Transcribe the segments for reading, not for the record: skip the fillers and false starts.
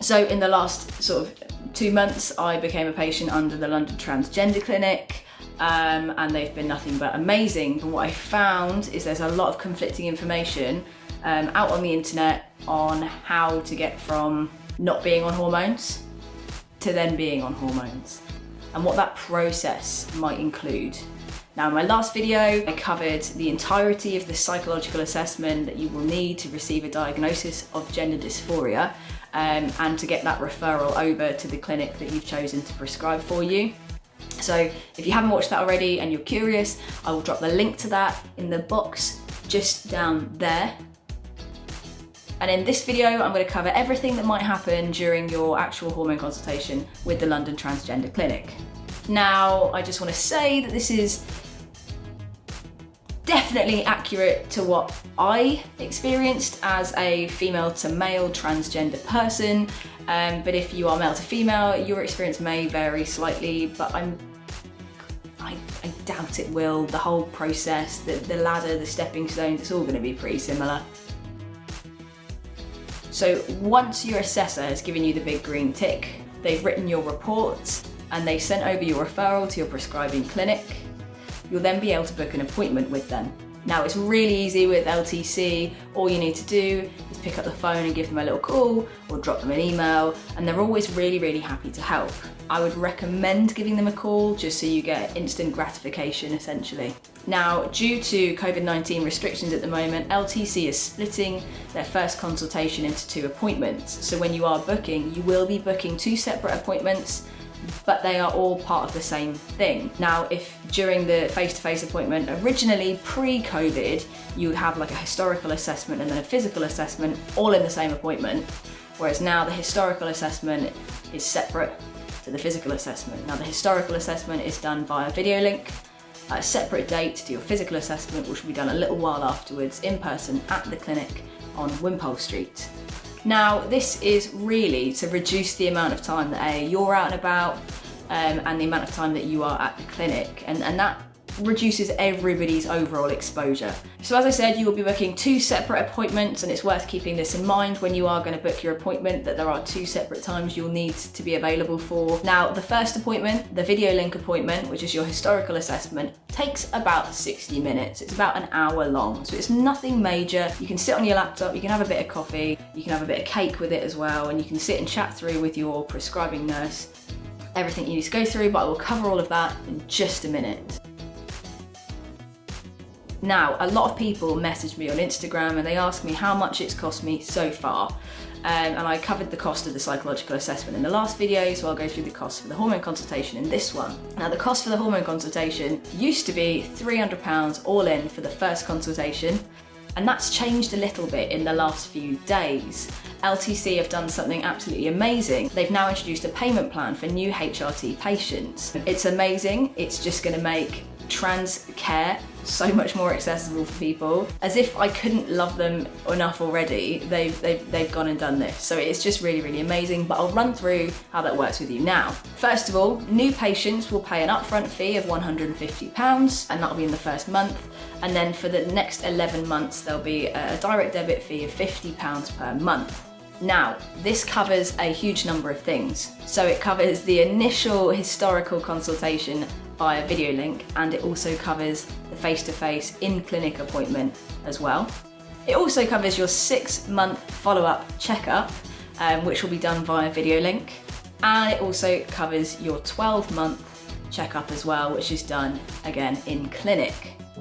So in the last sort of 2 months, I became a patient under the London Transgender Clinic, and they've been nothing but amazing. But what I found is there's a lot of conflicting information out on the internet on how to get from not being on hormones to then being on hormones, and what that process might include. Now, in my last video, I covered the entirety of the psychological assessment that you will need to receive a diagnosis of gender dysphoria, and to get that referral over to the clinic that you've chosen to prescribe for you. So if you haven't watched that already and you're curious, I will drop the link to that in the box just down there. And in this video, I'm going to cover everything that might happen during your actual hormone consultation with the London Transgender Clinic. Now, I just want to say that this is definitely accurate to what I experienced as a female to male transgender person, but if you are male to female, your experience may vary slightly, but I doubt it will. The whole process, the ladder, the stepping stones, it's all going to be pretty similar. So once your assessor has given you the big green tick, they've written your reports and they've sent over your referral to your prescribing clinic, you'll then be able to book an appointment with them. Now, it's really easy with LTC. All you need to do is pick up the phone and give them a little call or drop them an email, and they're always really, really happy to help. I would recommend giving them a call just so you get instant gratification, essentially. Now, due to COVID-19 restrictions at the moment, LTC is splitting their first consultation into 2 appointments. So when you are booking, you will be booking 2 separate appointments, but they are all part of the same thing. Now, if during the face-to-face appointment, originally pre-COVID, you would have like a historical assessment and then a physical assessment all in the same appointment, whereas now the historical assessment is separate to the physical assessment. Now, the historical assessment is done via video link at a separate date to your physical assessment, which will be done a little while afterwards in person at the clinic on Wimpole Street. Now, this is really to reduce the amount of time that you're out and about, and the amount of time that you are at the clinic, and that reduces everybody's overall exposure. So as I said, you will be booking 2 separate appointments, and it's worth keeping this in mind when you are going to book your appointment, that there are 2 separate times you'll need to be available for. Now, the first appointment, the video link appointment, which is your historical assessment, takes about 60 minutes. It's about an hour long, so it's nothing major. You can sit on your laptop, you can have a bit of coffee, you can have a bit of cake with it as well, and you can sit and chat through with your prescribing nurse everything you need to go through, but I will cover all of that in just a minute. Now, a lot of people message me on Instagram and they ask me how much it's cost me so far. And I covered the cost of the psychological assessment in the last video, so I'll go through the cost for the hormone consultation in this one. Now, the cost for the hormone consultation used to be £300 all in for the first consultation, and that's changed a little bit in the last few days. LTC have done something absolutely amazing. They've now introduced a payment plan for new HRT patients. It's amazing. It's just going to make trans care so much more accessible for people. As if I couldn't love them enough already, they've gone and done this. So it's just really, really amazing, but I'll run through how that works with you now. First of all, new patients will pay an upfront fee of £150, and that'll be in the first month. And then for the next 11 months, there'll be a direct debit fee of £50 per month. Now, this covers a huge number of things. So it covers the initial historical consultation via video link, and it also covers the face-to-face in-clinic appointment as well. It also covers your 6-month follow-up checkup, which will be done via video link. And it also covers your 12-month checkup as well, which is done again in clinic.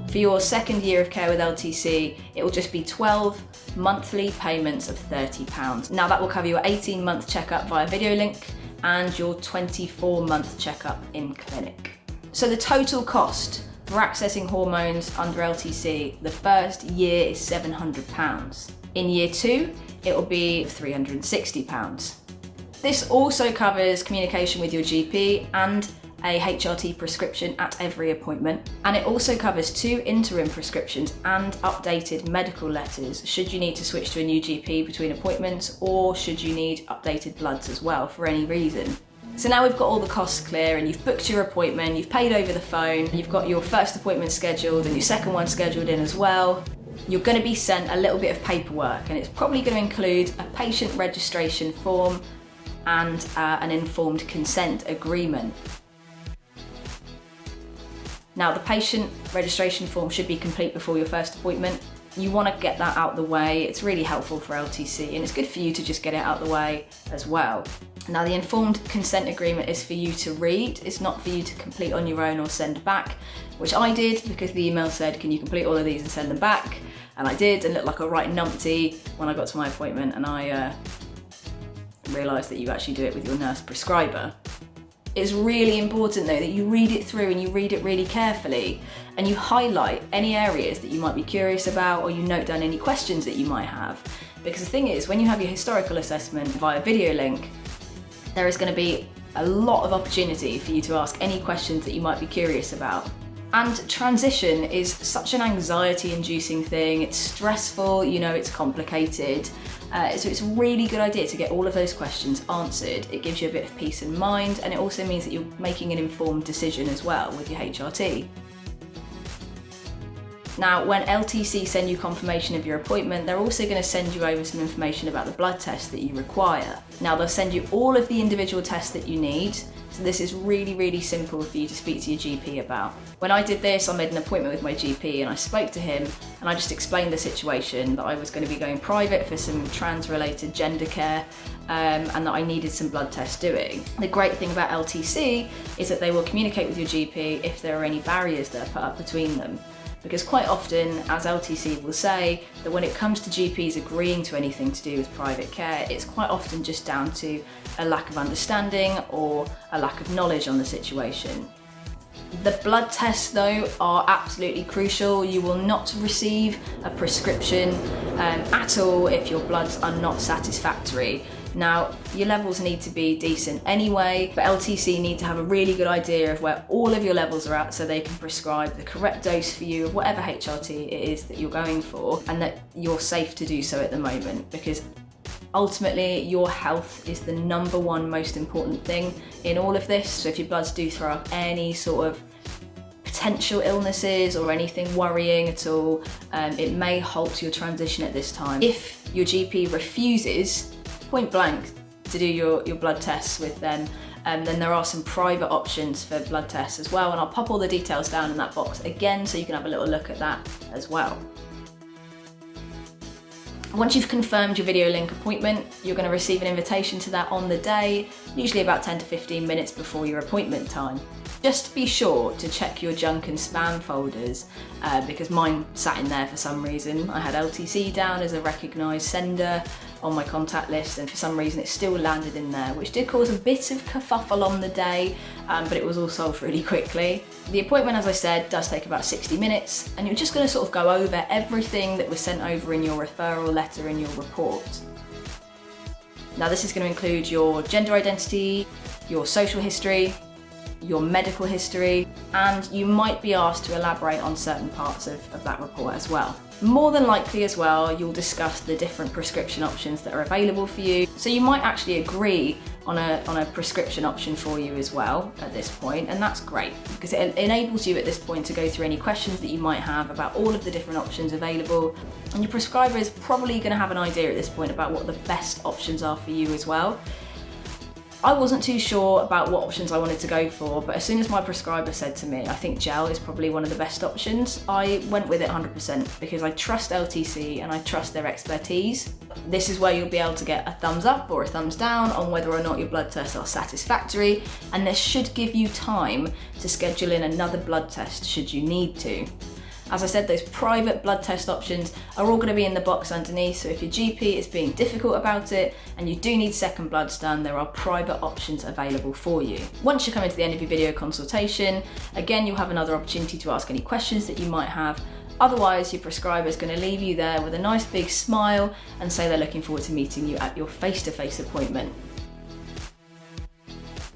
For your second year of care with LTC, it will just be 12 monthly payments of £30. Now, that will cover your 18-month checkup via video link and your 24-month checkup in clinic. So the total cost for accessing hormones under LTC, the first year is £700. In year 2, it will be £360. This also covers communication with your GP and a HRT prescription at every appointment, and it also covers 2 interim prescriptions and updated medical letters should you need to switch to a new GP between appointments, or should you need updated bloods as well for any reason. So now we've got all the costs clear and you've booked your appointment, you've paid over the phone, you've got your first appointment scheduled and your second one scheduled in as well. You're going to be sent a little bit of paperwork, and it's probably going to include a patient registration form and an informed consent agreement. Now, the patient registration form should be complete before your first appointment. You want to get that out the way. It's really helpful for LTC, and it's good for you to just get it out the way as well. Now, the informed consent agreement is for you to read. It's not for you to complete on your own or send back, which I did because the email said, can you complete all of these and send them back? And I did, and looked like a right numpty when I got to my appointment, and I realised that you actually do it with your nurse prescriber. It's really important though that you read it through and you read it really carefully, and you highlight any areas that you might be curious about, or you note down any questions that you might have. Because the thing is, when you have your historical assessment via video link, there is going to be a lot of opportunity for you to ask any questions that you might be curious about. And transition is such an anxiety-inducing thing. It's stressful, you know, it's complicated. So it's a really good idea to get all of those questions answered. It gives you a bit of peace of mind, and it also means that you're making an informed decision as well with your HRT. Now, when LTC send you confirmation of your appointment, they're also going to send you over some information about the blood tests that you require. Now, they'll send you all of the individual tests that you need, so this is really, really simple for you to speak to your GP about. When I did this, I made an appointment with my GP and I spoke to him, and I just explained the situation, that I was going to be going private for some trans-related gender care, and that I needed some blood tests doing. The great thing about LTC is that they will communicate with your GP if there are any barriers that are put up between them. Because quite often, as LTC will say, that when it comes to GPs agreeing to anything to do with private care, it's quite often just down to a lack of understanding or a lack of knowledge on the situation. The blood tests though are absolutely crucial. You will not receive a prescription at all if your bloods are not satisfactory. Now, your levels need to be decent anyway, but LTC need to have a really good idea of where all of your levels are at so they can prescribe the correct dose for you of whatever HRT it is that you're going for, and that you're safe to do so at the moment, because ultimately your health is the number one most important thing in all of this. So if your bloods do throw up any sort of potential illnesses or anything worrying at all, it may halt your transition at this time. If your GP refuses point blank to do your blood tests with them, then there are some private options for blood tests as well, and I'll pop all the details down in that box again so you can have a little look at that as well. Once you've confirmed your video link appointment, you're going to receive an invitation to that on the day, usually about 10 to 15 minutes before your appointment time. Just be sure to check your junk and spam folders, because mine sat in there for some reason. I had LTC down as a recognised sender on my contact list, and for some reason it still landed in there, which did cause a bit of kerfuffle on the day, but it was all solved really quickly. The appointment, as I said, does take about 60 minutes, and you're just going to sort of go over everything that was sent over in your referral letter and your report. Now, this is going to include your gender identity, your social history, your medical history, and you might be asked to elaborate on certain parts of that report as well. More than likely as well, you'll discuss the different prescription options that are available for you. So you might actually agree on a prescription option for you as well at this point, and that's great because it enables you at this point to go through any questions that you might have about all of the different options available, and your prescriber is probably going to have an idea at this point about what the best options are for you as well. I wasn't too sure about what options I wanted to go for, but as soon as my prescriber said to me, I think gel is probably one of the best options, I went with it 100% because I trust LTC and I trust their expertise. This is where you'll be able to get a thumbs up or a thumbs down on whether or not your blood tests are satisfactory, and this should give you time to schedule in another blood test should you need to. As I said, those private blood test options are all going to be in the box underneath, so if your GP is being difficult about it and you do need second bloods done, there are private options available for you. Once you come into the end of your video consultation, again, you'll have another opportunity to ask any questions that you might have. Otherwise, your prescriber is going to leave you there with a nice big smile and say they're looking forward to meeting you at your face-to-face appointment.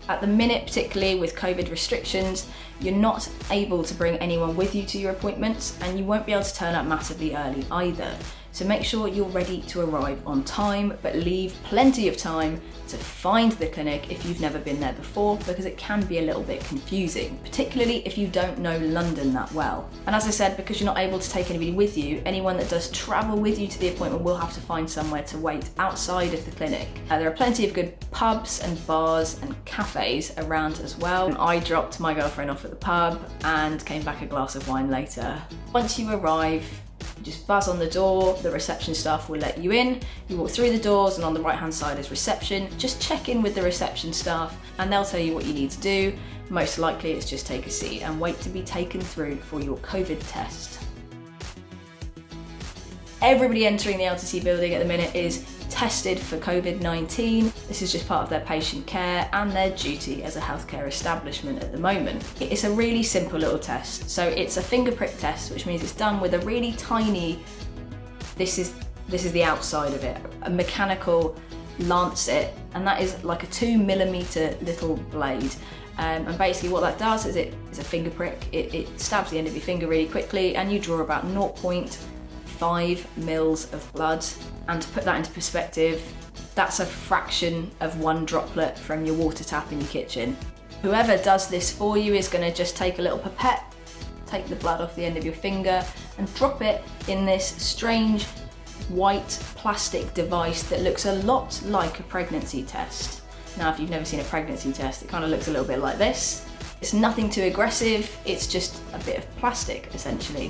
At the minute, particularly with COVID restrictions, you're not able to bring anyone with you to your appointments, and you won't be able to turn up massively early either. So make sure you're ready to arrive on time, but leave plenty of time to find the clinic if you've never been there before, because it can be a little bit confusing, particularly if you don't know London that well. And as I said, because you're not able to take anybody with you, anyone that does travel with you to the appointment will have to find somewhere to wait outside of the clinic. There are plenty of good pubs and bars and cafes around as well. I dropped my girlfriend off at the pub and came back a glass of wine later. Once you arrive, just buzz on the door, the reception staff will let you in. You walk through the doors and on the right hand side is reception. Just check in with the reception staff and they'll tell you what you need to do. Most likely it's just take a seat and wait to be taken through for your COVID test. Everybody entering the LTC building at the minute is tested for COVID-19. This is just part of their patient care and their duty as a healthcare establishment at the moment. It's a really simple little test. So it's a finger prick test, which means it's done with a really tiny, this is the outside of it, a mechanical lancet, and that is like a 2mm little blade. And basically what that does is it's a finger prick. It stabs the end of your finger really quickly and you draw about 0.5 mils of blood. And to put that into perspective, that's a fraction of one droplet from your water tap in your kitchen. Whoever does this for you is going to just take a little pipette, take the blood off the end of your finger and drop it in this strange white plastic device that looks a lot like a pregnancy test. Now, if you've never seen a pregnancy test, it kind of looks a little bit like this. It's nothing too aggressive, it's just a bit of plastic essentially.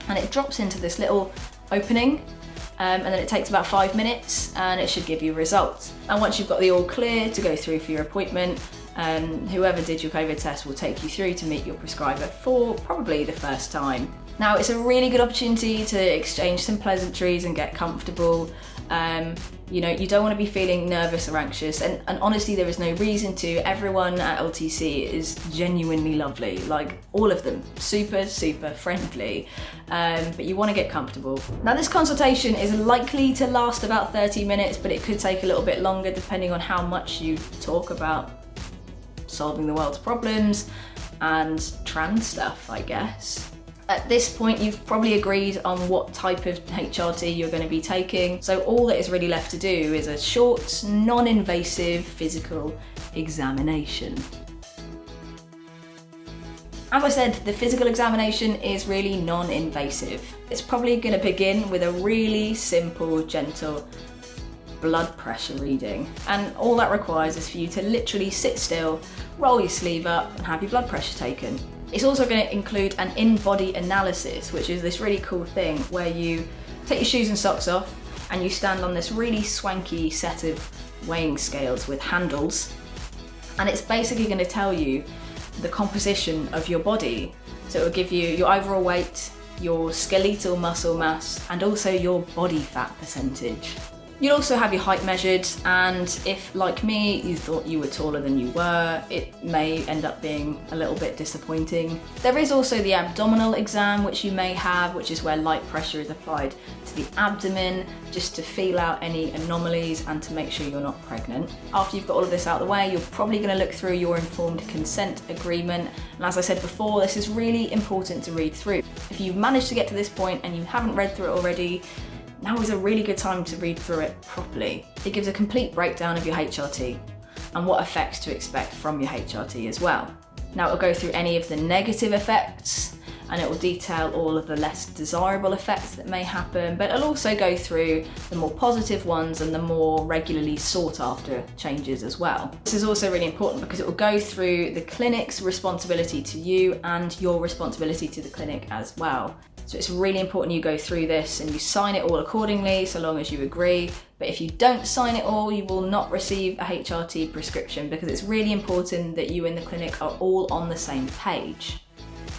And it drops into this little opening. And then it takes about 5 minutes and it should give you results. And once you've got the all clear to go through for your appointment, whoever did your COVID test will take you through to meet your prescriber for probably the first time. Now, it's a really good opportunity to exchange some pleasantries and get comfortable. You know, you don't want to be feeling nervous or anxious, and honestly there is no reason to. Everyone at LTC is genuinely lovely, like all of them, super friendly, but you want to get comfortable. Now, this consultation is likely to last about 30 minutes, but it could take a little bit longer depending on how much you talk about solving the world's problems and trans stuff, I guess. At this point, you've probably agreed on what type of HRT you're going to be taking. So all that is really left to do is a short, non-invasive physical examination. As I said, the physical examination is really non-invasive. It's probably going to begin with a really simple, gentle blood pressure reading. And all that requires is for you to literally sit still, roll your sleeve up and have your blood pressure taken. It's also going to include an in-body analysis, which is this really cool thing where you take your shoes and socks off and you stand on this really swanky set of weighing scales with handles, and it's basically going to tell you the composition of your body. So it will give you your overall weight, your skeletal muscle mass, and also your body fat percentage. You'll also have your height measured, and if, like me, you thought you were taller than you were, it may end up being a little bit disappointing. There is also the abdominal exam, which you may have, which is where light pressure is applied to the abdomen, just to feel out any anomalies and to make sure you're not pregnant. After you've got all of this out of the way, you're probably going to look through your informed consent agreement. And as I said before, this is really important to read through. If you've managed to get to this point and you haven't read through it already, now is a really good time to read through it properly. It gives a complete breakdown of your HRT and what effects to expect from your HRT as well. Now, it will go through any of the negative effects and it will detail all of the less desirable effects that may happen, but it'll also go through the more positive ones and the more regularly sought after changes as well. This is also really important because it will go through the clinic's responsibility to you and your responsibility to the clinic as well. So it's really important you go through this and you sign it all accordingly, so long as you agree. But if you don't sign it all, you will not receive a HRT prescription, because it's really important that you and the clinic are all on the same page.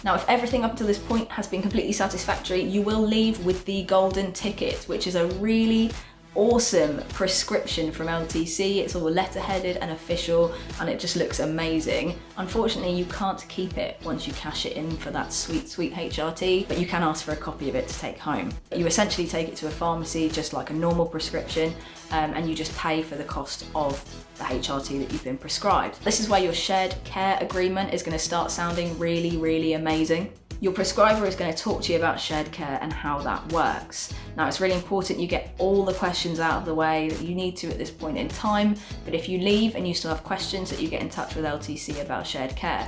Now, if everything up to this point has been completely satisfactory, you will leave with the golden ticket, which is a really awesome prescription from LTC. It's all letterheaded and official and it just looks amazing. Unfortunately, you can't keep it once you cash it in for that sweet HRT, but you can ask for a copy of it to take home. You essentially take it to a pharmacy just like a normal prescription, and you just pay for the cost of the HRT that you've been prescribed. This is where your shared care agreement is going to start sounding really amazing. Your prescriber is going to talk to you about shared care and how that works. Now, it's really important you get all the questions out of the way that you need to at this point in time, but if you leave and you still have questions, that you get in touch with LTC about shared care.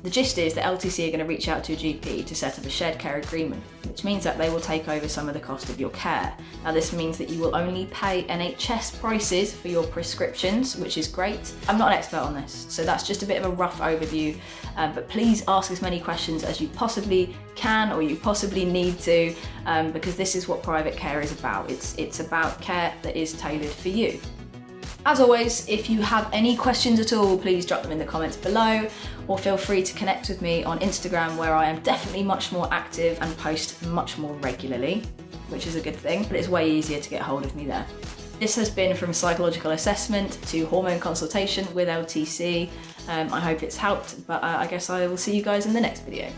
The gist is that LTC are going to reach out to your GP to set up a shared care agreement, which means that they will take over some of the cost of your care. Now, this means that you will only pay NHS prices for your prescriptions, which is great. I'm not an expert on this, so that's just a bit of a rough overview, but please ask as many questions as you possibly can or you possibly need to, because this is what private care is about. It's about care that is tailored for you. As always, if you have any questions at all, please drop them in the comments below, or feel free to connect with me on Instagram, where I am definitely much more active and post much more regularly, which is a good thing, but it's way easier to get hold of me there. This has been from psychological assessment to hormone consultation with LTC. I hope it's helped, but I guess I will see you guys in the next video.